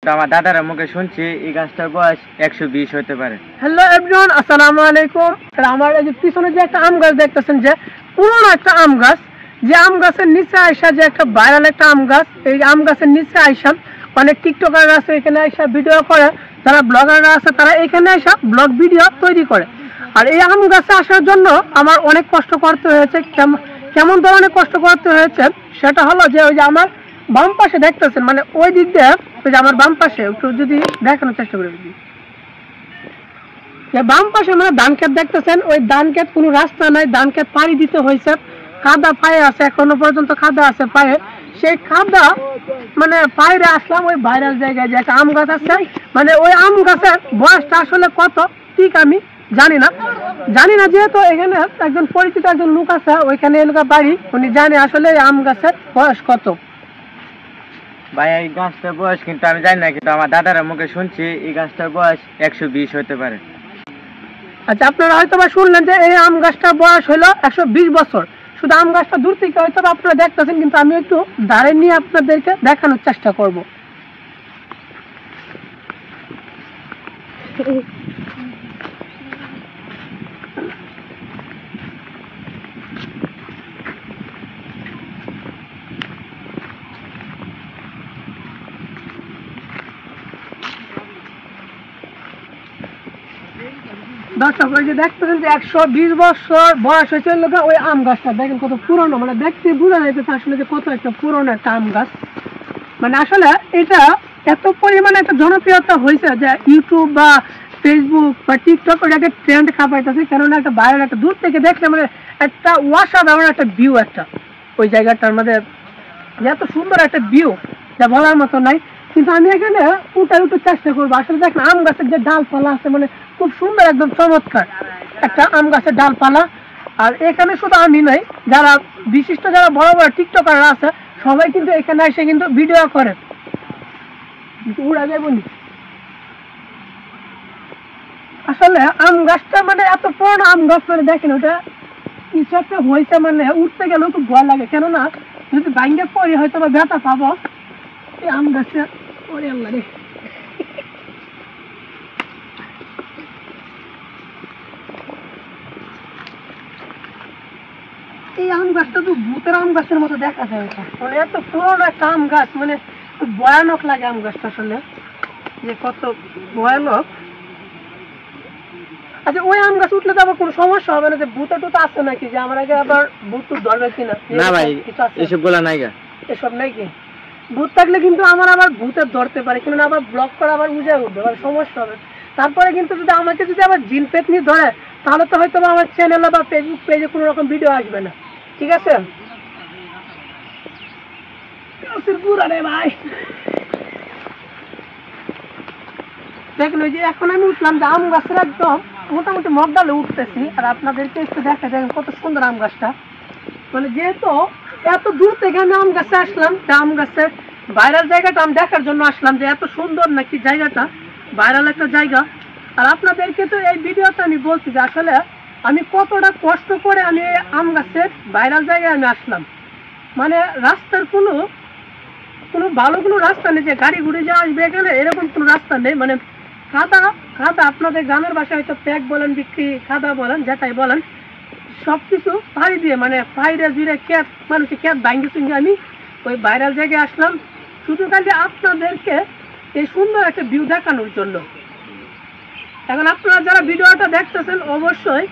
কিন্তু আমার দাদার মুখে শুনছি এই গাছটার বয়স 120 হতে পারে। হ্যালো এভরিওয়ান, আসসালামু আলাইকুম। আমার এই যে পিছনে যে একটা আম গাছ দেখতেছেন, যে পুরনো একটা আম গাছ, যে আম গাছের নিচে আইসা যে একটা ভাইরাল একটা আম গাছ, এই আম গাছের নিচে আইসা অনেক টিকটকার আছে এখানে আইসা ভিডিও করে, যারা ব্লগাররা আছে তারা এখানে আইসা ব্লগ ভিডিও তৈরি করে। আর এই আম গাছে আসার জন্য আমার অনেক কষ্ট করতে হয়েছে। কেমন ধরনের কষ্ট করতে হয়েছে সেটা হলো যে ওই যে আমার বাম পাশে দেখতেছেন, মানে ওই দিক দিয়ে ওই যে আমার বাম পাশে একটু যদি দেখানোর চেষ্টা করে দিই, বাম পাশে মানে ধান ক্ষেত দেখতেছেন, ওই ধান ক্ষেত কোনো রাস্তা নাই, ধান ক্ষেত পাড়ি দিতে হয়েছে, কাদা পায়ে আছে, এখনো পর্যন্ত কাদা আছে পায়ে। সেই কাদা মানে পায়ে আসলাম ওই ভাইরাল জায়গায় যে একটা আম গাছ আছে, মানে ওই আম গাছের বয়সটা আসলে কত ঠিক আমি জানি না, যেহেতু এখানে একজন পরিচিত একজন লোক আছে, ওইখানে এলাকা বাড়ি, উনি জানে আসলে আম গাছের বয়স কত। ভাই এই গাছটার বয়স কিন্তু আমি জানি না, কিন্তু আমার দাদার মুখে শুনছি এই গাছটার বয়স 120 হতে পারে। আচ্ছা, আপনারা হয়তো বা শুনলেন যে এই আম গাছটার বয়স হলো 120 বছর। শুধু আম গাছটা দূর থেকে হয়তো আপনারা দেখতেছেন, কিন্তু আমি একটু দাঁড়িয়ে নিয়ে আপনাদেরকে দেখানোর চেষ্টা করব। দর্শক, ওই যে দেখতেছেন যে 120 বছর বয়স হয়েছে ওই আম গাছটা, দেখেন কত পুরনো, মানে দেখতে বোঝা যাইতেছে আসলে যে কত একটা পুরনো একটা আম গাছ। মানে আসলে এটা এত পরিমাণে একটা জনপ্রিয়তা হয়েছে যে ইউটিউব বা ফেসবুক বা টিকটক ওই একটা ট্রেন্ড খাপাইতেছে, কেননা একটা বাইরের একটা দূর থেকে দেখলে মানে একটা অসাধারণ একটা ভিউ, একটা ওই জায়গাটার মধ্যে এত সুন্দর একটা ভিউ যা বলার মতো নাই। কিন্তু আমি এখানে উঠে চেষ্টা করবো। আসলে দেখেন আম গাছের যে ডালপালা আছে, মানে খুব সুন্দর, একদম চমৎকার একটা আম গাছের ডালপালা। আর এখানে শুধু আমি নই, যারা বিশিষ্ট যারা বড় বড় টিকটকাররা আছে সবাই কিন্তু এখানে এসে কিন্তু ভিডিও করে। উড়া যাবনি আসলে আম গাছটা, মানে এত পুরনো আম গাছ, মানে দেখেন ওটা কিছু একটা হয়েছে, মানে উঠতে গেলেও খুব ভয় লাগে, কেননা যদি ভাঙ্গে পড়ি হয়তো বা ব্যথা পাবো এই আম গাছে। ওরে আল্লাহ রে, এই আম গাছটা তো ভূতের আম গাছের মতো দেখা যায়, মানে এত পুরনো একটা আম গাছ, মানে খুব ভয়ানক লাগে আম গাছটা আসলে, যে কত ভয়ানক। আচ্ছা, ওই আম গাছ উঠলে তো আবার কোনো সমস্যা হবে না, যে ভূত টুত আছে নাকি, যে আমার আগে আবার ভূত টুত ধরবে কিনা? না ভাই, এসব বলা নাই গা, এসব নাই কি? ভূত থাকলে কিন্তু আমার আবার ভূতের ধরতে পারে, কিন্তু আবার ব্লক করা আবার উঠে উঠবে, আবার সমস্যা হবে। তারপরে কিন্তু যদি আমাকে যদি আবার জিন পেতনি ধরে, তাহলে তো হয়তো আমার চ্যানেলে বা ফেসবুক পেজে কোনো রকম ভিডিও আসবে না, ঠিক আছে? ভাই দেখুন, ওই যে এখন আমি উঠলাম যে আম গাছের একদম মোটামুটি মগডালে উঠতেছি, আর আপনাদেরকে একটু দেখা যায় কত সুন্দর আম গাছটা। মানে যেহেতু এত দূর থেকে আমি আম গাছে আসলাম, আম গাছের ভাইরাল জায়গাটা আমি দেখার জন্য আসলাম, যে এত সুন্দর নাকি জায়গাটা, ভাইরাল একটা জায়গা। আর আপনাদেরকে তো এই ভিডিওতে আমি বলছি যে আসলে আমি কতটা কষ্ট করে আমি এই আম গাছের ভাইরাল জায়গায় আমি আসলাম। মানে রাস্তার কোনো ভালো কোনো রাস্তা নেই যে গাড়ি ঘুরে যে আসবে এখানে, এরকম কোনো রাস্তা নেই। মানে কাদা, আপনাদের গ্রামের ভাষায় হয়তো প্যাক বলেন, বিক্রি কাদা বলেন, যেটাই বলেন, সবকিছু পাড়ি দিয়ে, মানে পাইরে জুড়ে ক্ষেত, মানুষের ক্ষেত ভাঙ্গি চুঙ্গি আমি ওই ভাইরাল জায়গায় আসলাম, শুধু খালি আপনাদেরকে এই সুন্দর একটা ভিউ দেখানোর জন্য। এখন আপনারা যারা ভিডিওটা দেখতেছেন অবশ্যই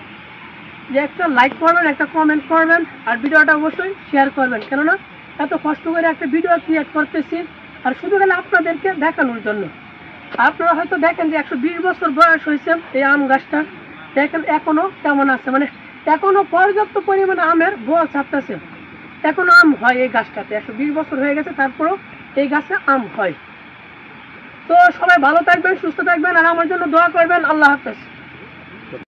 যে একটা লাইক করবেন, একটা কমেন্ট করবেন, আর ভিডিওটা অবশ্যই শেয়ার করবেন, কেননা এত কষ্ট করে একটা ভিডিও ক্রিয়েট করতেছি, আর শুধু খালি আপনাদেরকে দেখানোর জন্য। আপনারা হয়তো দেখেন যে 120 বছর বয়স হয়েছে এই আম গাছটা, দেখেন এখনো কেমন আছে, মানে এখনো পর্যাপ্ত পরিমাণে আমের গোল ছাড়তেছে, এখনো আম হয় এই গাছটাতে। 120 বছর হয়ে গেছে, তারপরেও এই গাছে আম হয়। তো সবাই ভালো থাকবেন, সুস্থ থাকবেন, আর আমার জন্য দোয়া করবেন। আল্লাহ হাফেজ।